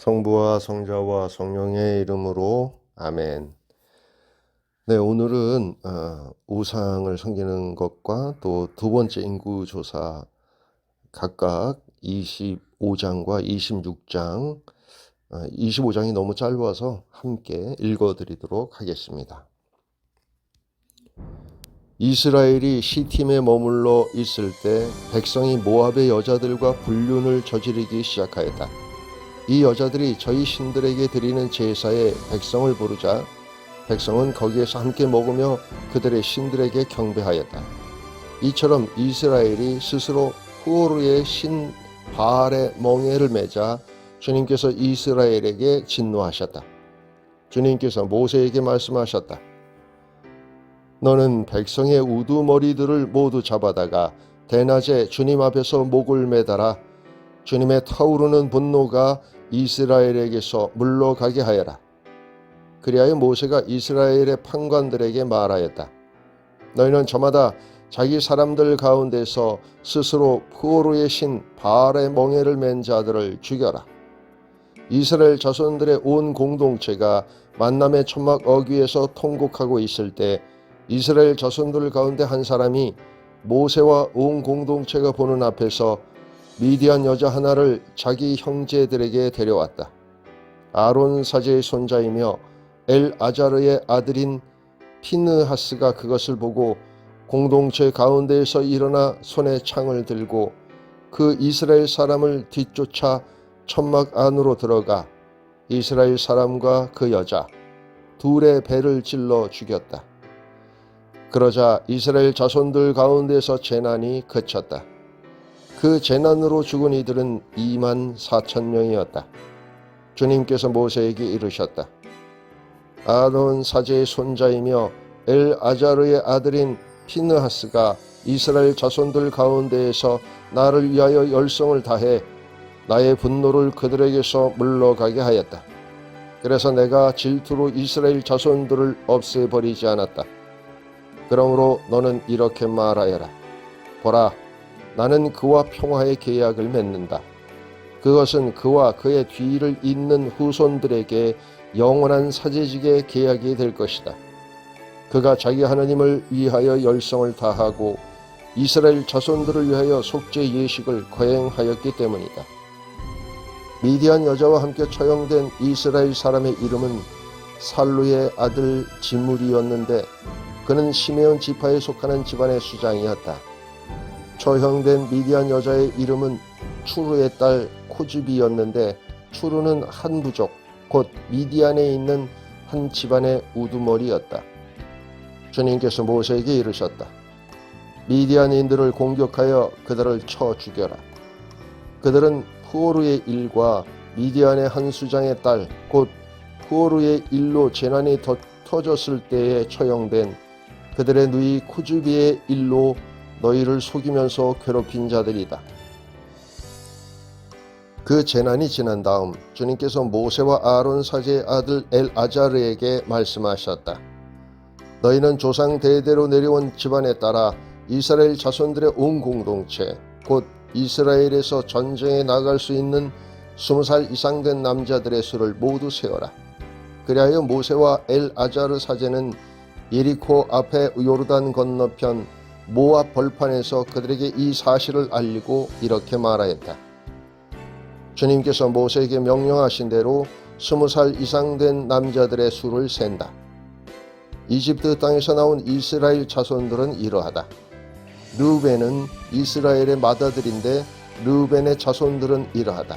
성부와 성자와 성령의 이름으로 아멘. 네, 오늘은 우상을 섬기는 것과 또 두 번째 인구조사 각각 25장과 26장, 25장이 너무 짧아서 함께 읽어드리도록 하겠습니다. 이스라엘이 시팀에 머물러 있을 때 백성이 모압의 여자들과 불륜을 저지르기 시작하였다. 이 여자들이 저희 신들에게 드리는 제사에 백성을 부르자 백성은 거기에서 함께 먹으며 그들의 신들에게 경배하였다. 이처럼 이스라엘이 스스로 후오르의 신 바알의 멍에를 매자 주님께서 이스라엘에게 진노하셨다. 주님께서 모세에게 말씀하셨다. 너는 백성의 우두머리들을 모두 잡아다가 대낮에 주님 앞에서 목을 매달아 주님의 타오르는 분노가 이스라엘에게서 물러가게 하여라. 그리하여 모세가 이스라엘의 판관들에게 말하였다. 너희는 저마다 자기 사람들 가운데서 스스로 후오르의 신 바알의 멍에를 맨 자들을 죽여라. 이스라엘 자손들의 온 공동체가 만남의 천막 어귀에서 통곡하고 있을 때 이스라엘 자손들 가운데 한 사람이 모세와 온 공동체가 보는 앞에서 미디안 여자 하나를 자기 형제들에게 데려왔다. 아론 사제의 손자이며 엘아자르의 아들인 피느하스가 그것을 보고 공동체 가운데에서 일어나 손에 창을 들고 그 이스라엘 사람을 뒤쫓아 천막 안으로 들어가 이스라엘 사람과 그 여자 둘의 배를 찔러 죽였다. 그러자 이스라엘 자손들 가운데서 재난이 그쳤다. 그 재난으로 죽은 이들은 24,000명이었다. 주님께서 모세에게 이르셨다. 아론 사제의 손자이며 엘아자르의 아들인 피느하스가 이스라엘 자손들 가운데에서 나를 위하여 열성을 다해 나의 분노를 그들에게서 물러가게 하였다. 그래서 내가 질투로 이스라엘 자손들을 없애버리지 않았다. 그러므로 너는 이렇게 말하여라. 보라, 나는 그와 평화의 계약을 맺는다. 그것은 그와 그의 뒤를 잇는 후손들에게 영원한 사제직의 계약이 될 것이다. 그가 자기 하나님을 위하여 열성을 다하고 이스라엘 자손들을 위하여 속죄 예식을 거행하였기 때문이다. 미디안 여자와 함께 처형된 이스라엘 사람의 이름은 살루의 아들 지물이었는데 그는 시메온 지파에 속하는 집안의 수장이었다. 처형된 미디안 여자의 이름은 추루의 딸 코즈비였는데 추루는 한 부족 곧 미디안에 있는 한 집안의 우두머리였다. 주님께서 모세에게 이르셨다. 미디안인들을 공격하여 그들을 쳐 죽여라. 그들은 후오르의 일과 미디안의 한 수장의 딸 곧 후오르의 일로 재난이 터졌을 때에 처형된 그들의 누이 코즈비의 일로 너희를 속이면서 괴롭힌 자들이다. 그 재난이 지난 다음 주님께서 모세와 아론 사제의 아들 엘아자르에게 말씀하셨다. 너희는 조상 대대로 내려온 집안에 따라 이스라엘 자손들의 온 공동체 곧 이스라엘에서 전쟁에 나갈 수 있는 20살 이상 된 남자들의 수를 모두 세어라. 그리하여 모세와 엘아자르 사제는 예리코 앞에 요르단 건너편 모압 벌판에서 그들에게 이 사실을 알리고 이렇게 말하였다. 주님께서 모세에게 명령하신 대로 20살 이상 된 남자들의 수를 센다. 이집트 땅에서 나온 이스라엘 자손들은 이러하다. 르우벤은 이스라엘의 맏아들인데 르우벤의 자손들은 이러하다.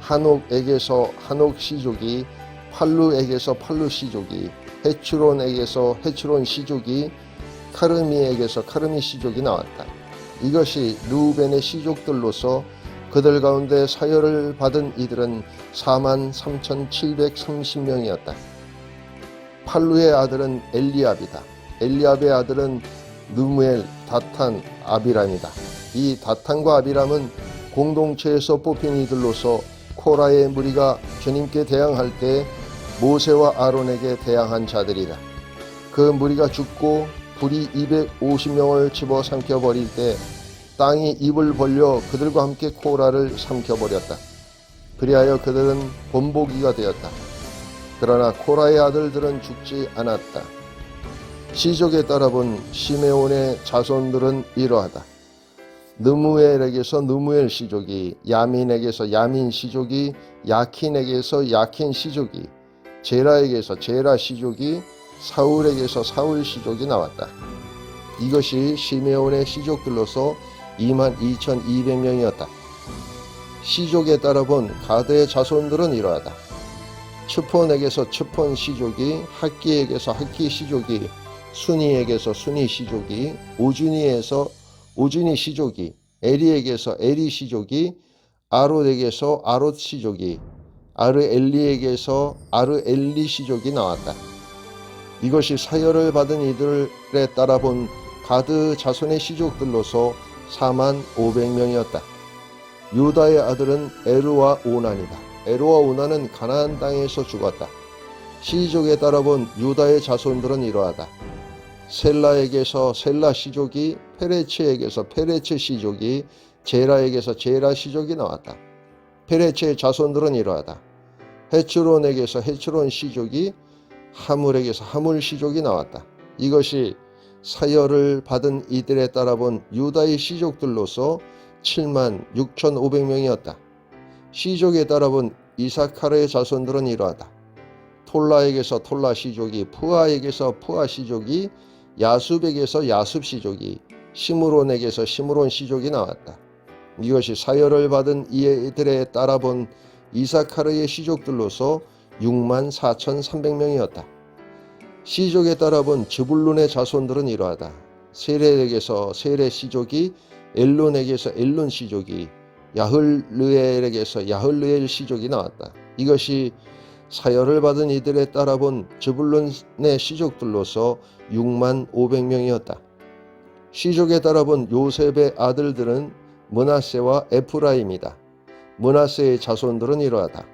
한옥에게서 한옥 시족이, 팔루에게서 팔루 시족이, 헤츠론에게서 헤츠론 시족이, 카르미에게서 카르미 시족이 나왔다. 이것이 르우벤의 시족들로서 그들 가운데 사열을 받은 이들은 43,730명이었다. 팔루의 아들은 엘리압이다. 엘리압의 아들은 느무엘, 다탄, 아비람이다. 이 다탄과 아비람은 공동체에서 뽑힌 이들로서 코라의 무리가 주님께 대항할 때 모세와 아론에게 대항한 자들이다. 그 무리가 죽고 불이 250명을 집어삼켜 버릴 때 땅이 입을 벌려 그들과 함께 코라를 삼켜버렸다. 그리하여 그들은 본보기가 되었다. 그러나 코라의 아들들은 죽지 않았다. 시족에 따라 본 시메온의 자손들은 이러하다. 느무엘에게서 느무엘 시족이, 야민에게서 야민 시족이, 야킨에게서 야킨 시족이, 제라에게서 제라 시족이, 사울에게서 사울 시족이 나왔다. 이것이 시메온의 시족들로서 22,200명이었다. 시족에 따라 본 가드의 자손들은 이러하다. 츠폰에게서 츠폰 시족이, 학기에게서 학기 시족이, 순이에게서 순이 시족이, 오주니에서 오주니 시족이, 에리에게서 에리 시족이, 아롯에게서 아롯 시족이, 아르엘리에게서 아르엘리 시족이 나왔다. 이것이 사열을 받은 이들에 따라 본 가드 자손의 시족들로서 45,000명이었다. 유다의 아들은 에르와 오난이다. 에르와 오난은 가나안 땅에서 죽었다. 시족에 따라 본 유다의 자손들은 이러하다. 셀라에게서 셀라 시족이, 페레츠에게서 페레츠 시족이, 제라에게서 제라 시족이 나왔다. 페레츠의 자손들은 이러하다. 헤츠론에게서 헤츠론 시족이, 하물에게서 하물 시족이 나왔다. 이것이 사열을 받은 이들에 따라 본 유다의 시족들로서 76,500명이었다. 시족에 따라 본 이사카르의 자손들은 이러하다. 톨라에게서 톨라 시족이, 푸아에게서 푸아 시족이, 야숲에게서 야숲 시족이, 시므론에게서 시므론 시족이 나왔다. 이것이 사열을 받은 이들에 따라 본 이사카르의 시족들로서 64,300명이었다. 시족에 따라 본 즈불룬의 자손들은 이러하다. 세레에게서 세레 시족이, 엘론에게서 엘론 시족이, 야흘르엘에게서 야흘르엘 시족이 나왔다. 이것이 사열을 받은 이들에 따라 본 즈불룬의 시족들로서 65,000명이었다. 시족에 따라 본 요셉의 아들들은 므낫세와 에프라임이다. 므낫세의 자손들은 이러하다.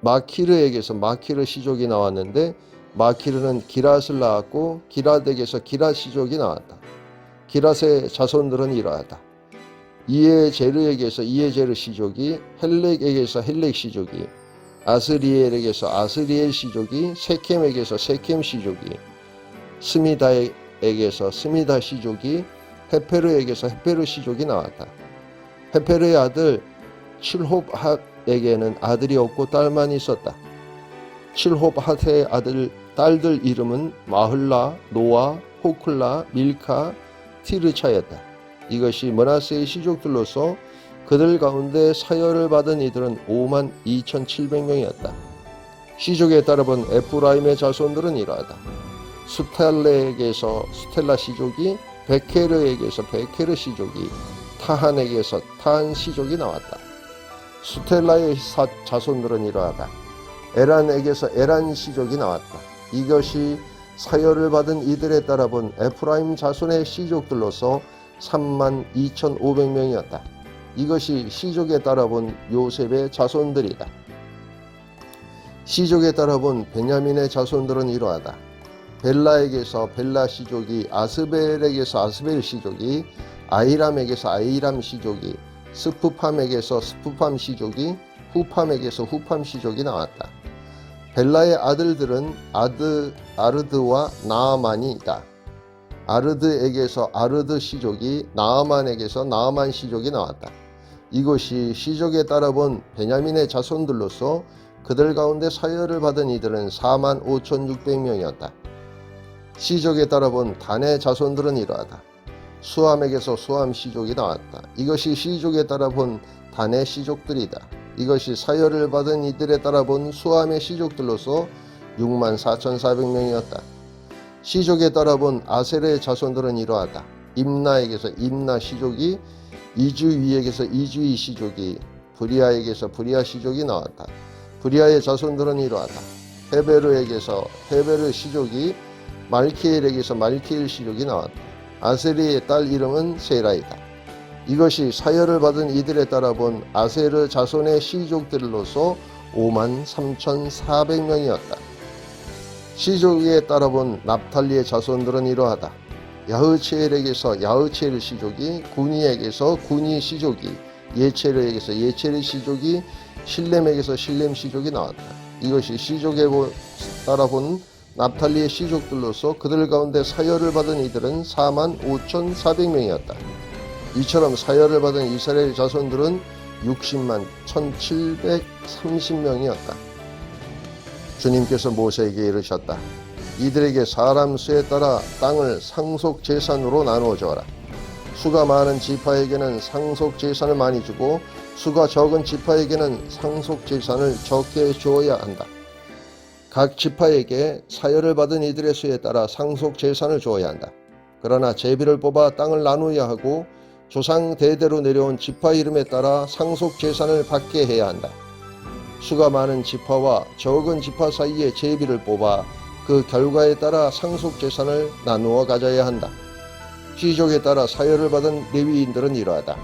마키르에게서 마키르 시족이 나왔는데 마키르는 기랏을 낳았고 기랏에게서 기랏 시족이 나왔다. 기랏의 자손들은 이러하다. 이에제르에게서 이에제르 시족이, 헬렉에게서 헬렉 시족이, 아스리엘에게서 아스리엘 시족이, 세켐에게서 세켐 시족이, 스미다에게서 스미다 시족이, 헤페르에게서 헤페르 시족이 나왔다. 헤페르의 아들 칠홉핫에게는 아들이 없고 딸만 있었다. 칠홉핫의 딸들 이름은 마흘라, 노아, 호클라, 밀카, 티르차였다. 이것이 므낫세의 시족들로서 그들 가운데 사열을 받은 이들은 52,700명이었다. 시족에 따라 본 에프라임의 자손들은 이러하다. 스텔레에게서 스텔라 시족이, 베케르에게서 베케르 시족이, 타한에게서 타한 시족이 나왔다. 스텔라의 자손들은 이러하다. 에란에게서 에란 시족이 나왔다. 이것이 사열을 받은 이들에 따라 본 에프라임 자손의 시족들로서 32,500명이었다. 이것이 시족에 따라 본 요셉의 자손들이다. 시족에 따라 본 베냐민의 자손들은 이러하다. 벨라에게서 벨라 시족이, 아스벨에게서 아스벨 시족이, 아이람에게서 아이람 시족이, 스푸팜에게서 스푸팜 시족이, 후팜에게서 후팜 시족이 나왔다. 벨라의 아들들은 아르드와 나아만이다. 아르드에게서 아르드 시족이, 나아만에게서 나아만 시족이 나왔다. 이것이 시족에 따라 본 베냐민의 자손들로서 그들 가운데 사열을 받은 이들은 45,600명이었다. 시족에 따라 본 단의 자손들은 이러하다. 수함에게서 수함 시족이 나왔다. 이것이 시족에 따라 본 단의 시족들이다. 이것이 사열을 받은 이들에 따라 본 수함의 시족들로서 64,400명이었다. 시족에 따라 본 아셀의 자손들은 이러하다. 임나에게서 임나 시족이, 이주위에게서 이주위 시족이, 브리아에게서 브리아 시족이 나왔다. 브리아의 자손들은 이러하다. 헤베르에게서 헤베르 시족이, 말키엘에게서 말키엘 시족이 나왔다. 아셀의 딸 이름은 세라이다. 이것이 사열을 받은 이들에 따라 본 아세르 자손의 시족들로서 53,400명이었다. 시족에 따라 본 납탈리의 자손들은 이러하다. 야흐치엘에게서 야흐치엘 시족이, 구니에게서 구니 시족이, 예체르에게서 예체르 시족이, 실렘에게서 실렘 시족이 나왔다. 이것이 시족에 따라 본 납탈리의 시족들로서 그들 가운데 사열을 받은 이들은 45,400명이었다. 이처럼 사열을 받은 이스라엘 자손들은 60만 1,730명이었다. 주님께서 모세에게 이르셨다. 이들에게 사람 수에 따라 땅을 상속 재산으로 나누어 주어라. 수가 많은 지파에게는 상속 재산을 많이 주고 수가 적은 지파에게는 상속 재산을 적게 주어야 한다. 각 지파에게 사열을 받은 이들의 수에 따라 상속 재산을 주어야 한다. 그러나 제비를 뽑아 땅을 나누어야 하고 조상 대대로 내려온 지파 이름에 따라 상속 재산을 받게 해야 한다. 수가 많은 지파와 적은 지파 사이에 제비를 뽑아 그 결과에 따라 상속 재산을 나누어 가져야 한다. 시족에 따라 사열을 받은 레위인들은 이러하다.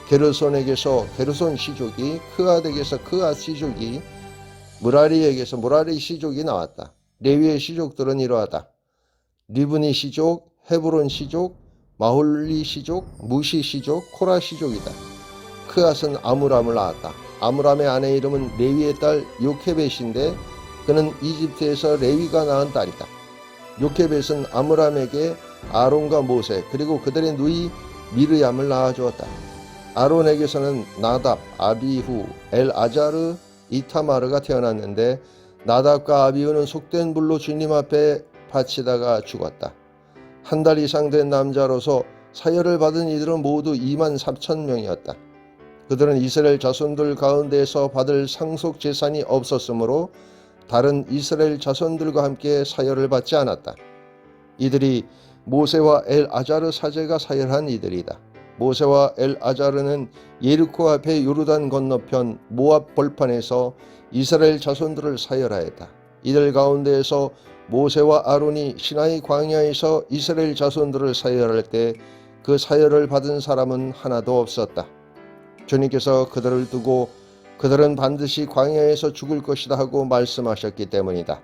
게르손에게서 게르손 시족이, 크앗에게서 크앗 시족이, 무라리에게서 무라리 시족이 나왔다. 레위의 시족들은 이러하다. 리브니 시족, 헤브론 시족, 마홀리 시족, 무시 시족, 코라 시족이다. 크앗은 아므람을 낳았다. 아므람의 아내 이름은 레위의 딸 요케벳인데 그는 이집트에서 레위가 낳은 딸이다. 요케벳은 아므람에게 아론과 모세 그리고 그들의 누이 미르얌을 낳아주었다. 아론에게서는 나답, 아비후, 엘아자르, 이타마르가 태어났는데 나답과 아비후는 속된 불로 주님 앞에 바치다가 죽었다. 한 달 이상 된 남자로서 사열을 받은 이들은 모두 23,000명이었다. 그들은 이스라엘 자손들 가운데에서 받을 상속 재산이 없었으므로 다른 이스라엘 자손들과 함께 사열을 받지 않았다. 이들이 모세와 엘아자르 사제가 사열한 이들이다. 모세와 엘아자르는 예리코 앞에 요르단 건너편 모압 벌판에서 이스라엘 자손들을 사열하였다. 이들 가운데에서 모세와 아론이 시나이 광야에서 이스라엘 자손들을 사열할 때 그 사열을 받은 사람은 하나도 없었다. 주님께서 그들을 두고 그들은 반드시 광야에서 죽을 것이다 하고 말씀하셨기 때문이다.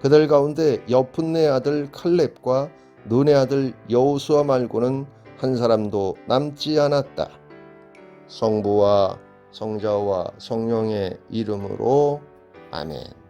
그들 가운데 여푼네 아들 칼렙과 눈의 아들 여호수아 말고는 한 사람도 남지 않았다. 성부와 성자와 성령의 이름으로 아멘.